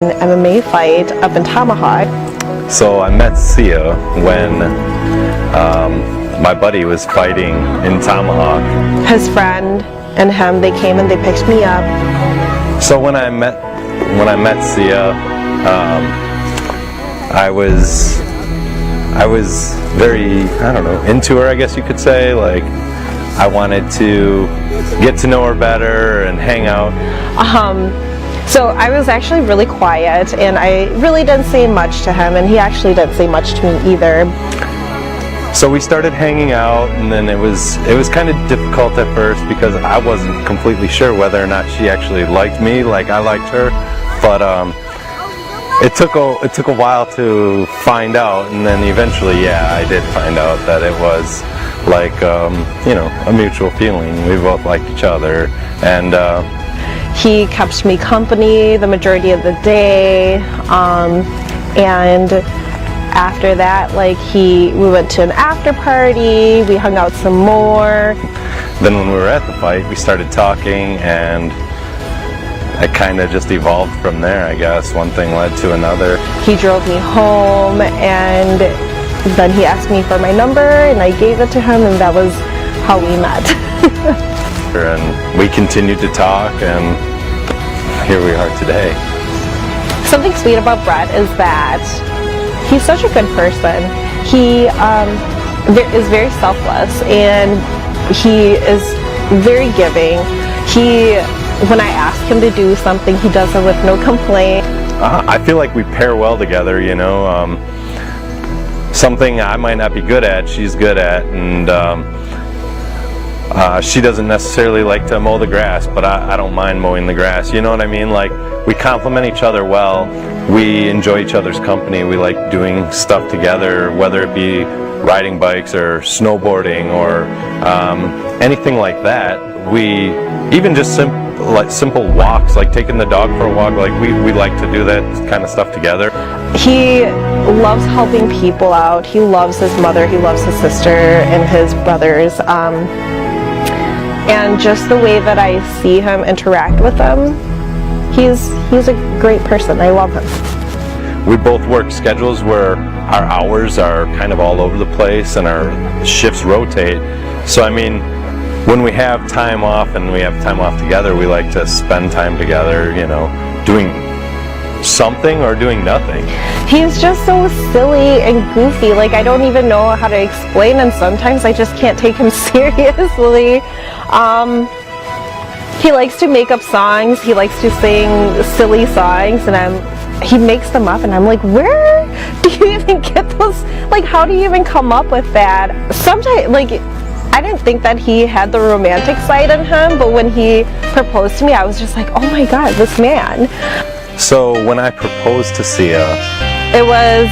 MMA fight up in Tomahawk. So I met Sia when my buddy was fighting in Tomahawk. His friend and him, they came and they picked me up. So when I met Sia, I was very, I don't know, into her, I guess you could say. Like, I wanted to get to know her better and hang out. So I was actually really quiet, and I really didn't say much to him, and he actually didn't say much to me either. So we started hanging out, and then it was kind of difficult at first because I wasn't completely sure whether or not she actually liked me like I liked her. But it took a while to find out, and then eventually, yeah, I did find out that it was like you know, a mutual feeling. We both liked each other, and he kept me company the majority of the day, and after that, like, we went to an after party, we hung out some more. Then when we were at the fight, we started talking, and it kind of just evolved from there, I guess. One thing led to another. He drove me home, and then he asked me for my number, and I gave it to him, and that was how we met. And we continued to talk, and here we are today. Something sweet about Brett is that he's such a good person. He is very selfless, and he is very giving. When I ask him to do something, he does it with no complaint. I feel like we pair well together, you know. Something I might not be good at, she's good at, and she doesn't necessarily like to mow the grass, but I don't mind mowing the grass, you know what I mean? Like, we complement each other well, we enjoy each other's company, we like doing stuff together, whether it be riding bikes or snowboarding or anything like that. We even just simple walks, like taking the dog for a walk, like we like to do that kind of stuff together. He loves helping people out. He loves his mother, he loves his sister and his brothers. And just the way that I see him interact with them, he's a great person. I love him. We both work schedules where our hours are kind of all over the place and our shifts rotate. So I mean, when we have time off and we have time off together, we like to spend time together, you know, doing something or doing nothing. He's just so silly and goofy. Like, I don't even know how to explain, and sometimes I just can't take him seriously. He likes to make up songs. He likes to sing silly songs, and he makes them up, and I'm like, where do you even get those? Like, how do you even come up with that? Sometimes, like, I didn't think that he had the romantic side in him, but when he proposed to me, I was just like, oh my god, this man. So when I proposed to Sia, it was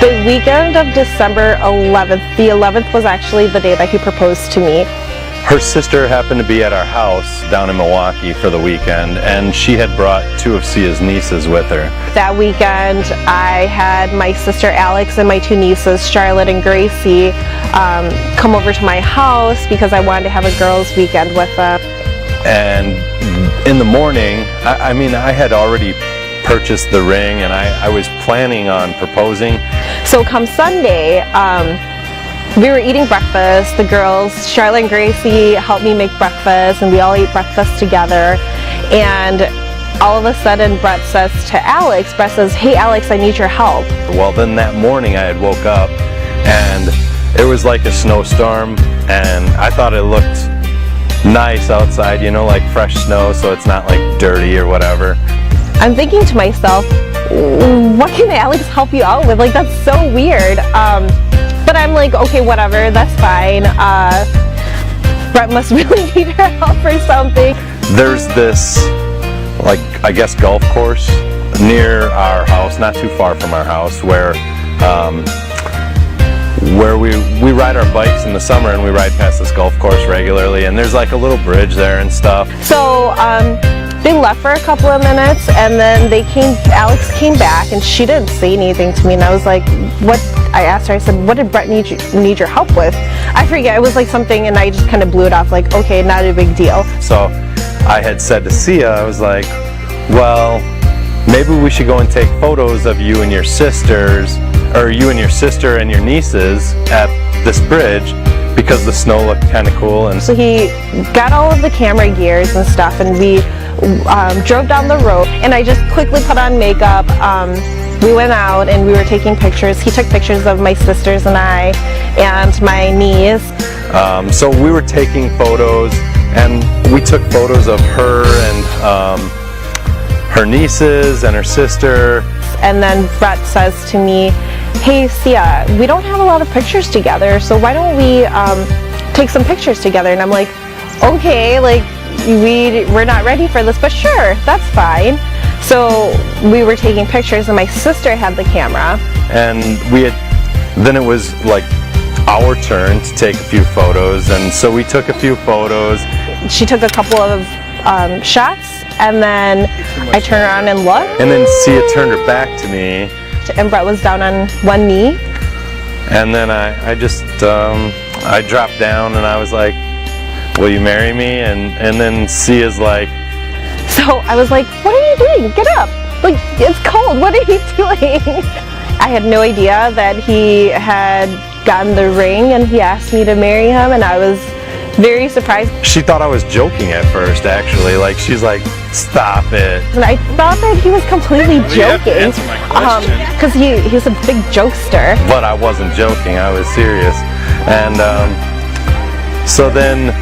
the weekend of December 11th. The 11th was actually the day that he proposed to me. Her sister happened to be at our house down in Milwaukee for the weekend, and she had brought two of Sia's nieces with her. That weekend, I had my sister Alex and my two nieces, Charlotte and Gracie, come over to my house because I wanted to have a girls' weekend with them. And in the morning, I mean, I had already purchased the ring, and I was planning on proposing. So come Sunday, we were eating breakfast. The girls, Charlotte and Gracie, helped me make breakfast, and we all ate breakfast together. And all of a sudden, Brett says to Alex, Brett says, hey Alex, I need your help. Well, then that morning I had woke up, and it was like a snowstorm, and I thought it looked nice outside, you know, like fresh snow, so it's not like dirty or whatever. I'm thinking to myself, what can Alex help you out with? Like, that's so weird. But I'm like, okay, whatever, that's fine. Brett must really need her help or something. There's this, like, I guess golf course near our house, not too far from our house, where we ride our bikes in the summer, and we ride past this golf course regularly, and there's like a little bridge there and stuff. So they left for a couple of minutes, and then Alex came back, and she didn't say anything to me, and I was like, what? I asked her, I said, what did Brett need your help with? I forget, it was like something, and I just kind of blew it off, like, okay, not a big deal. So I had said to Sia, I was like, well, maybe we should go and take photos of you and your sisters, or you and your sister and your nieces at this bridge, because the snow looked kind of cool. And so he got all of the camera gears and stuff, and we drove down the road, and I just quickly put on makeup. We went out and we were taking pictures. He took pictures of my sisters and I and my niece. So we were taking photos, and we took photos of her and her nieces and her sister. And then Brett says to me, "Hey Sia, we don't have a lot of pictures together, so why don't we take some pictures together?" And I'm like, okay, like we're not ready for this, but sure, that's fine. So we were taking pictures, and my sister had the camera. And then it was like our turn to take a few photos, and so we took a few photos. She took a couple of shots, and then I turned around and looked. And then Sia turned her back to me. And Brett was down on one knee. And then I just, I dropped down and I was like, "Will you marry me?" And then Sia's like... So I was like, "What are you doing? Get up. Like, it's cold. What are you doing?" I had no idea that he had gotten the ring, and he asked me to marry him, and I was very surprised. She thought I was joking at first, actually. Like, she's like, "Stop it." And I thought that he was completely joking, because he's a big jokester. But I wasn't joking, I was serious. And so then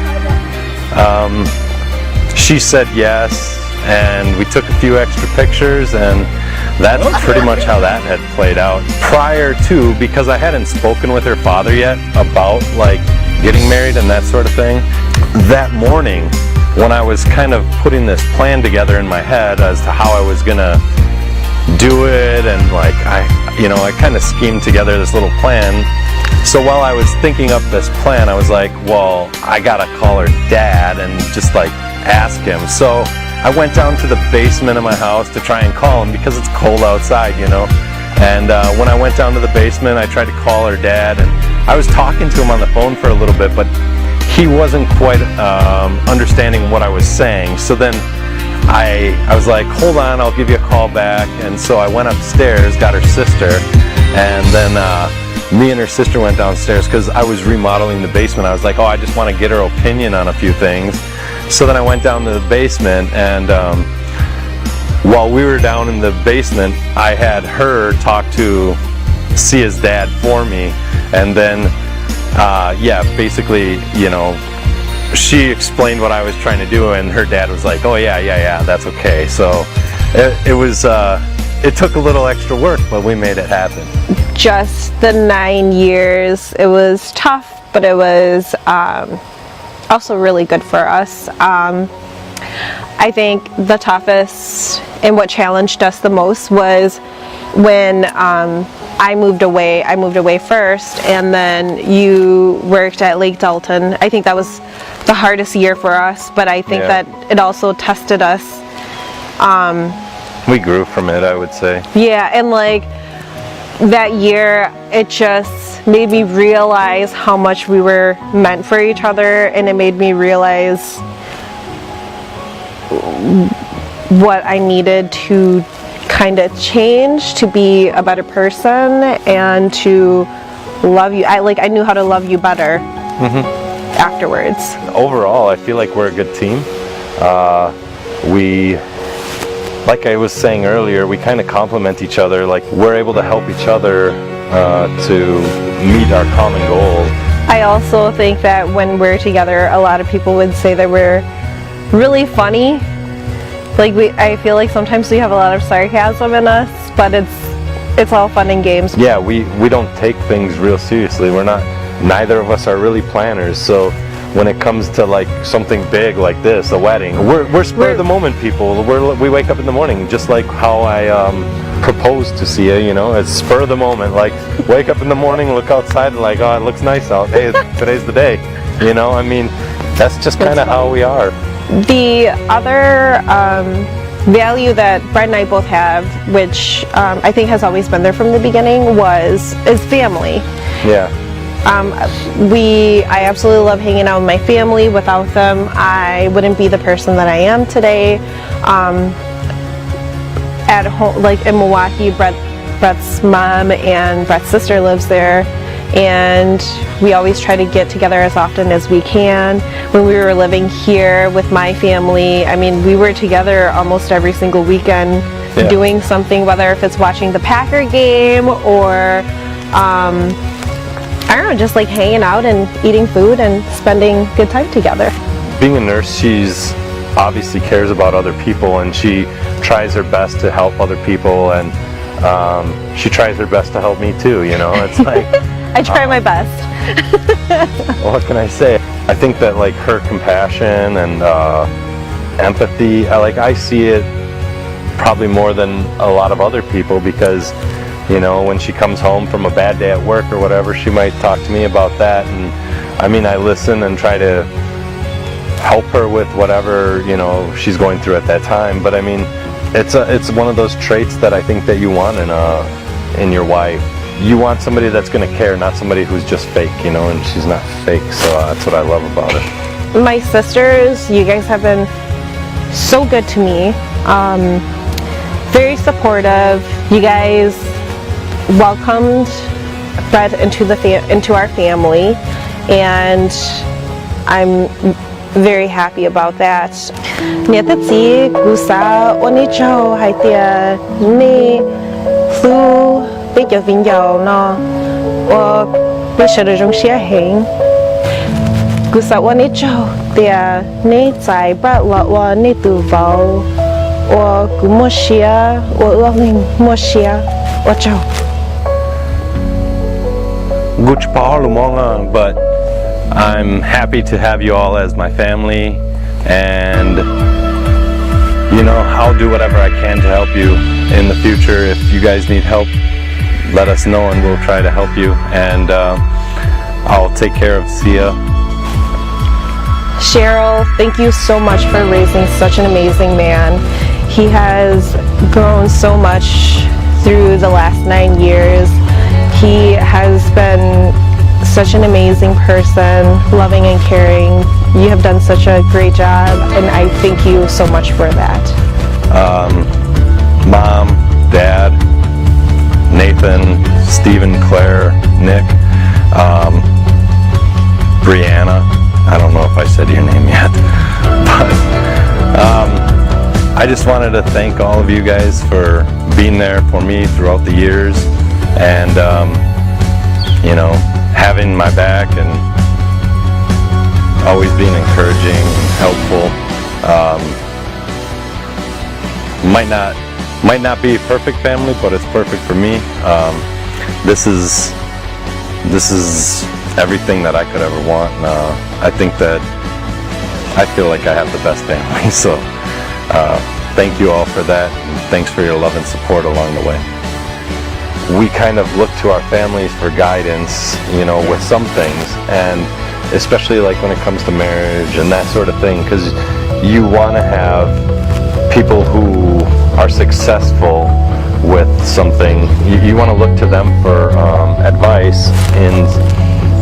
she said yes, and we took a few extra pictures, and that's pretty much how that had played out. Prior to, because I hadn't spoken with her father yet about like getting married and that sort of thing, that morning when I was kind of putting this plan together in my head as to how I was gonna do it, and like I kind of schemed together this little plan. So while I was thinking up this plan, I was like, well, I gotta call her dad and just like ask him. So I went down to the basement of my house to try and call him, because it's cold outside, you know. And when I went down to the basement, I tried to call her dad, and I was talking to him on the phone for a little bit, but he wasn't quite understanding what I was saying. So then I was like, "Hold on, I'll give you a call back." And so I went upstairs, got her sister, and then me and her sister went downstairs because I was remodeling the basement. I was like, "Oh, I just want to get her opinion on a few things." So then I went down to the basement, and while we were down in the basement, I had her talk to Sia's dad for me, and then yeah, basically, you know, she explained what I was trying to do, and her dad was like, "Oh yeah, that's okay." So it took a little extra work, but we made it happen. Just the 9 years, it was tough, but it was also really good for us. I think the toughest and what challenged us the most was when I moved away. I moved away first, and then you worked at Lake Dalton. I think that was the hardest year for us, but I think that it also tested us. We grew from it, I would say. Yeah, and like that year, it just made me realize how much we were meant for each other, and it made me realize what I needed to kind of change to be a better person and to love you. I knew how to love you better afterwards. Overall, I feel like we're a good team. Like I was saying earlier, we kind of complement each other. Like, we're able to help each other to meet our common goal. I also think that when we're together, a lot of people would say that we're really funny. Like, I feel like sometimes we have a lot of sarcasm in us, but it's all fun and games. Yeah, we don't take things real seriously. Neither of us are really planners, so when it comes to like something big like this, a wedding, we're spur of the moment people. We wake up in the morning, just like how I proposed to Sia, you know, it's spur of the moment. Like, wake up in the morning, look outside, and like, oh, it looks nice out. Hey, today's the day. You know, I mean, that's just kind of how we are. The other value that Brett and I both have, which I think has always been there from the beginning, is family. Yeah. I absolutely love hanging out with my family. Without them, I wouldn't be the person that I am today. at home, like in Milwaukee. Brett's mom and Brett's sister lives there, and we always try to get together as often as we can. When we were living here with my family, I mean, we were together almost every single weekend, doing something, whether if it's watching the Packer game or I don't know, just like hanging out and eating food and spending good time together. Being a nurse, she's obviously cares about other people, and she tries her best to help other people, and she tries her best to help me too, you know. It's like I try my best. what can I say? I think that like her compassion and empathy, I see it probably more than a lot of other people, because you know, when she comes home from a bad day at work or whatever, she might talk to me about that, and I mean, I listen and try to help her with whatever, you know, she's going through at that time. But I mean, it's one of those traits that I think that you want in your wife. You want somebody that's going to care, not somebody who's just fake, you know, and she's not fake, so that's what I love about it. My sisters, you guys have been so good to me, very supportive. You guys welcomed Brett into our family, and I'm very happy about that. Niatati gusa onicho haitia ni flu bejo vinyo no o beshe rong xia heng gusa onicho dia ni zai Brett lo wa ni tu vo o gumo xia o ling mo xia o chao but I'm happy to have you all as my family, and you know, I'll do whatever I can to help you in the future. If you guys need help, let us know and we'll try to help you, and I'll take care of Sia. Cheryl, thank you so much for raising such an amazing man. He has grown so much through the last 9 years. He has been such an amazing person, loving and caring. You have done such a great job, and I thank you so much for that. Mom, Dad, Nathan, Stephen, Claire, Nick, Brianna. I don't know if I said your name yet, but I just wanted to thank all of you guys for being there for me throughout the years, and you know, having my back and always being encouraging and helpful. Might not be a perfect family, but it's perfect for me. This is everything that I could ever want. And, I think that I feel like I have the best family. So thank you all for that, and thanks for your love and support along the way. We kind of look to our families for guidance, you know, with some things, and especially like when it comes to marriage and that sort of thing, because you want to have people who are successful with something. You want to look to them for advice in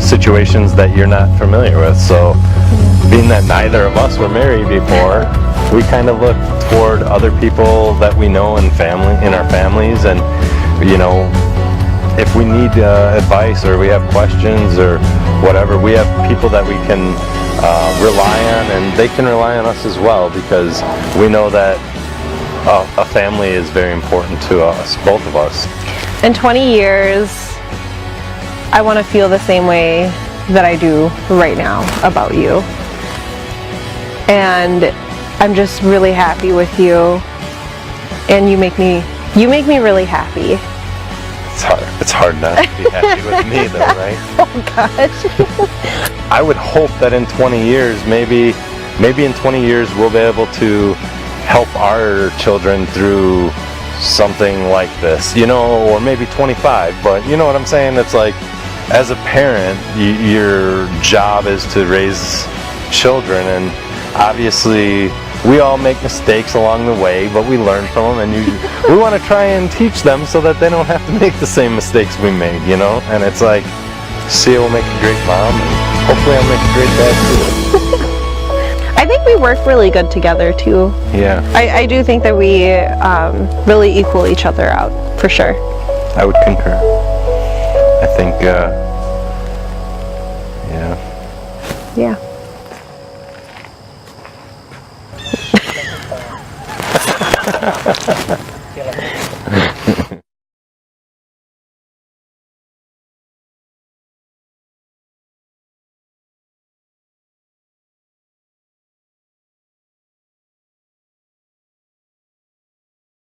situations that you're not familiar with. So being that neither of us were married before, we kind of look toward other people that we know in our families, and you know, if we need advice or we have questions or whatever, we have people that we can rely on, and they can rely on us as well, because we know that a family is very important to us, both of us. In 20 years, I want to feel the same way that I do right now about you. And I'm just really happy with you, and you make me really happy. It's hard not to be happy with me though, right? Oh gosh. I would hope that in 20 years, maybe in 20 years we'll be able to help our children through something like this, you know, or maybe 25, but you know what I'm saying? It's like, as a parent, your job is to raise children, and obviously we all make mistakes along the way, but we learn from them, and we want to try and teach them so that they don't have to make the same mistakes we made, you know? And it's like, Sia will make a great mom, and hopefully I'll make a great dad too. I think we work really good together too. Yeah, I do think that we really equal each other out, for sure. I would concur. I think, yeah. Yeah.